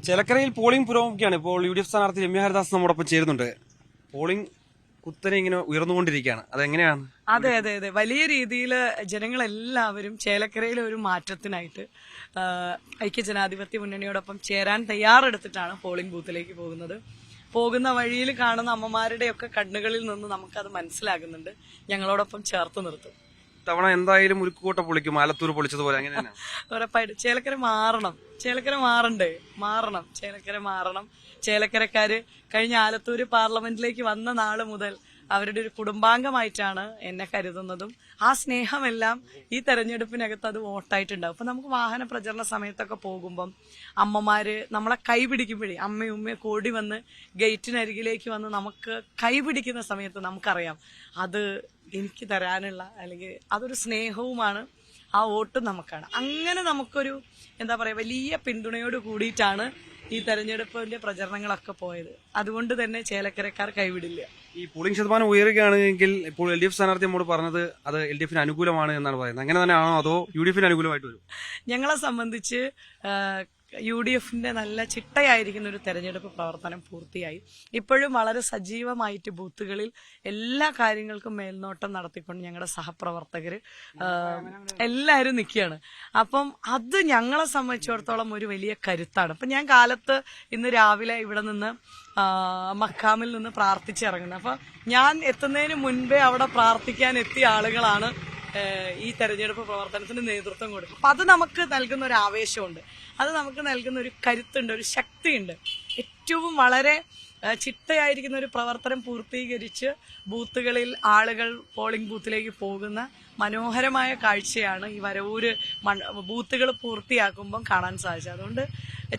ചേലക്കരയിൽ പോളിംഗ് പുരോഗമിക്കുകയാണ്. ഇപ്പോൾ UDF സ്ഥാനാർത്ഥി രമ്യ ഹരിദാസ് നമ്മോടൊപ്പം ചേരുന്നുണ്ട്. പോളിംഗ് കുത്തനെ ഇങ്ങനെ ഉയർന്നുകൊണ്ടിരിക്കുകയാണ്. അതെങ്ങനെയാണ്? അതെ അതെ അതെ വലിയ രീതിയിൽ ജനങ്ങളെല്ലാവരും ചേലക്കരയിലെ ഒരു മാറ്റത്തിനായിട്ട് ഐക്യജനാധിപത്യ മുന്നണിയോടൊപ്പം ചേരാൻ തയ്യാറെടുത്തിട്ടാണ് പോളിംഗ് ബൂത്തിലേക്ക് പോകുന്ന വഴിയിൽ കാണുന്ന അമ്മമാരുടെയൊക്കെ കണ്ണുകളിൽ നിന്ന് നമുക്കത് മനസ്സിലാകുന്നുണ്ട്. ഞങ്ങളോടൊപ്പം ചേർത്ത് നിർത്തും. തവണ എന്തായാലും ഒരു കൂട്ട പൊളിക്കും, ആലത്തൂർ പൊളിച്ചതുപോലെ. അങ്ങനെയാണ് ഉറപ്പായിട്ടും ചേലക്കര മാറണം. ചേലക്കര മാറണം. ചേലക്കരക്കാര് കഴിഞ്ഞ ആലത്തൂര് പാർലമെന്റിലേക്ക് വന്ന നാള് മുതൽ അവരുടെ ഒരു കുടുംബാംഗമായിട്ടാണ് എന്നെ കരുതുന്നതും ആ സ്നേഹമെല്ലാം ഈ തെരഞ്ഞെടുപ്പിനകത്ത് അത് വോട്ടായിട്ടുണ്ടാവും. അപ്പൊ നമുക്ക് വാഹന പ്രചരണ സമയത്തൊക്കെ പോകുമ്പം അമ്മമാര് നമ്മളെ കൈപിടിക്കുമ്പോഴേ അമ്മയും ഉമ്മയും കൂടി വന്ന് ഗേറ്റിനരികിലേക്ക് വന്ന് നമുക്ക് കൈപിടിക്കുന്ന സമയത്ത് നമുക്കറിയാം അത് എനിക്ക് തരാനുള്ള അല്ലെങ്കിൽ അതൊരു സ്നേഹവുമാണ്. ആ വോട്ട് നമുക്കാണ്. അങ്ങനെ നമുക്കൊരു എന്താ പറയാ വലിയ പിന്തുണയോട് കൂടിയിട്ടാണ് ഈ തെരഞ്ഞെടുപ്പിന്റെ പ്രചരണങ്ങളൊക്കെ പോയത്. അതുകൊണ്ട് തന്നെ ചേലക്കരക്കാർ കൈവിടില്ല. ഈ പോളിംഗ് ശതമാനം ഉയരുകയാണെങ്കിൽ ഇപ്പോൾ LDF സ്ഥാനാർത്ഥി നമ്മോട് പറഞ്ഞത് അത് LDF അനുകൂലമാണ് എന്നാണ് പറയുന്നത്. അങ്ങനെ തന്നെയാണോ അതോ UDF അനുകൂലമായിട്ട് വരും? ഞങ്ങളെ സംബന്ധിച്ച് UDFന്റെ നല്ല ചിട്ടയായിരിക്കുന്ന ഒരു തെരഞ്ഞെടുപ്പ് പ്രവർത്തനം പൂർത്തിയായി. ഇപ്പോഴും വളരെ സജീവമായിട്ട് ബൂത്തുകളിൽ എല്ലാ കാര്യങ്ങൾക്കും മേൽനോട്ടം നടത്തിക്കൊണ്ട് ഞങ്ങളുടെ സഹപ്രവർത്തകര് എല്ലാവരും നിൽക്കുകയാണ്. അപ്പം അത് ഞങ്ങളെ സംബന്ധിച്ചിടത്തോളം ഒരു വലിയ കരുത്താണ്. അപ്പൊ ഞാൻ കാലത്ത് ഇന്ന് രാവിലെ ഇവിടെ നിന്ന് മക്കാമിൽ നിന്ന് പ്രാർത്ഥിച്ചിറങ്ങുന്നത്. അപ്പൊ ഞാൻ എത്തുന്നതിന് മുൻപേ അവിടെ പ്രാർത്ഥിക്കാൻ എത്തിയ ആളുകളാണ് ഈ തെരഞ്ഞെടുപ്പ് പ്രവർത്തനത്തിന് നേതൃത്വം കൊടുക്കും. അപ്പൊ അത് നമുക്ക് നൽകുന്ന ഒരു ആവേശമുണ്ട്, അത് നമുക്ക് നൽകുന്ന ഒരു കരുത്തുണ്ട്, ഒരു ശക്തിയുണ്ട്. ഏറ്റവും വളരെ ചിട്ടയായിരിക്കുന്ന ഒരു പ്രവർത്തനം പൂർത്തീകരിച്ച് ബൂത്തുകളിൽ ആളുകൾ പോളിംഗ് ബൂത്തിലേക്ക് പോകുന്ന മനോഹരമായ കാഴ്ചയാണ് ഈ വരവൂര് ബൂത്തുകൾ പൂർത്തിയാക്കുമ്പം കാണാൻ സാധിച്ചത്. അതുകൊണ്ട്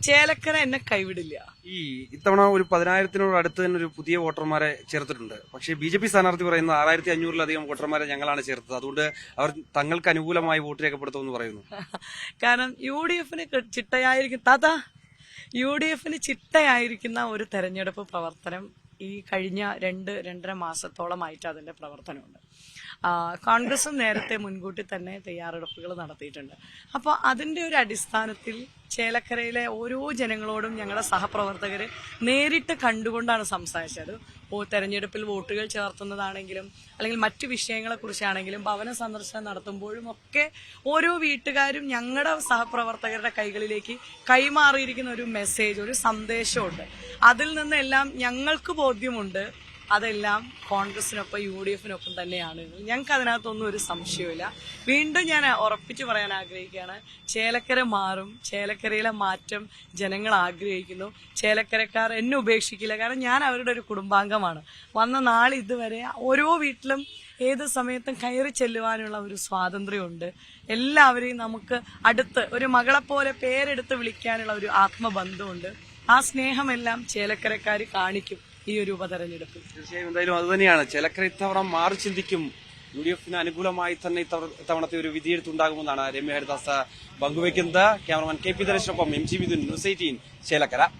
ചേലക്കര എന്നെ കൈവിടില്ല. ഈ ഇത്തവണ ഒരു 10,000-നോട് അടുത്ത് തന്നെ ഒരു പുതിയ വോട്ടർമാരെ ചേർത്തിട്ടുണ്ട്. പക്ഷേ BJP സ്ഥാനാർത്ഥി പറയുന്നത് 6,500-ലധികം വോട്ടർമാരെ ഞങ്ങളാണ് ചേർത്തത്, അതുകൊണ്ട് അവർ തങ്ങൾക്ക് അനുകൂലമായി വോട്ട് രേഖപ്പെടുത്തുമെന്ന് പറയുന്നു. കാരണം UDFന് ചിട്ടയായിരിക്കുന്ന ഒരു തെരഞ്ഞെടുപ്പ് പ്രവർത്തനം ഈ കഴിഞ്ഞ 2-2.5 മാസത്തോളമായിട്ട് അതിന്റെ പ്രവർത്തനമുണ്ട്. കോൺഗ്രസും നേരത്തെ മുൻകൂട്ടി തന്നെ തയ്യാറെടുപ്പുകൾ നടത്തിയിട്ടുണ്ട്. അപ്പോൾ അതിന്റെ ഒരു അടിസ്ഥാനത്തിൽ ചേലക്കരയിലെ ഓരോ ജനങ്ങളോടും ഞങ്ങളുടെ സഹപ്രവർത്തകര് നേരിട്ട് കണ്ടുകൊണ്ടാണ് സംസാരിച്ചത്. തെരഞ്ഞെടുപ്പിൽ വോട്ടുകൾ ചേർത്തുന്നതാണെങ്കിലും അല്ലെങ്കിൽ മറ്റു വിഷയങ്ങളെ കുറിച്ചാണെങ്കിലും ഭവന സന്ദർശനം നടത്തുമ്പോഴും ഒക്കെ ഓരോ വീട്ടുകാരും ഞങ്ങളുടെ സഹപ്രവർത്തകരുടെ കൈകളിലേക്ക് കൈമാറിയിരിക്കുന്ന ഒരു മെസ്സേജ്, ഒരു സന്ദേശമുണ്ട്. അതിൽ നിന്നെല്ലാം ഞങ്ങൾക്ക് ബോധ്യമുണ്ട് അതെല്ലാം കോൺഗ്രസിനൊപ്പം UDFനൊപ്പം തന്നെയാണ്. ഞങ്ങൾക്ക് അതിനകത്തൊന്നും ഒരു സംശയമില്ല. വീണ്ടും ഞാൻ ഉറപ്പിച്ചു പറയാൻ ആഗ്രഹിക്കുകയാണ്, ചേലക്കര മാറും. ചേലക്കരയിലെ മാറ്റം ജനങ്ങൾ ആഗ്രഹിക്കുന്നു. ചേലക്കരക്കാർ എന്നെ ഉപേക്ഷിക്കില്ല. കാരണം ഞാൻ അവരുടെ ഒരു കുടുംബാംഗമാണ്. വന്ന നാൾ ഇതുവരെ ഓരോ വീട്ടിലും ഏത് സമയത്തും കയറി ചെല്ലുവാനുള്ള ഒരു സ്വാതന്ത്ര്യമുണ്ട്. എല്ലാവരെയും നമുക്ക് അടുത്ത് ഒരു മകളെപ്പോലെ പേരെടുത്ത് വിളിക്കാനുള്ള ഒരു ആത്മബന്ധമുണ്ട്. ആ സ്നേഹമെല്ലാം ചേലക്കരക്കാർ കാണിക്കും ഈ ഒരു ഉപതെരഞ്ഞെടുപ്പ്. തീർച്ചയായും എന്തായാലും അത് തന്നെയാണ്. ചേലക്കര ഇത്തവണ മാറി ചിന്തിക്കും. UDFന് അനുകൂലമായി തന്നെ ഇത്തവണത്തെ ഒരു വിധിയെഴുത്തുണ്ടാകുമെന്നാണ് രമ്യ ഹരിദാസ് പങ്കുവയ്ക്കുന്നത്. Cameraman KP ദരേശിനൊപ്പം MG Vidhun, News 18 Chelakkara.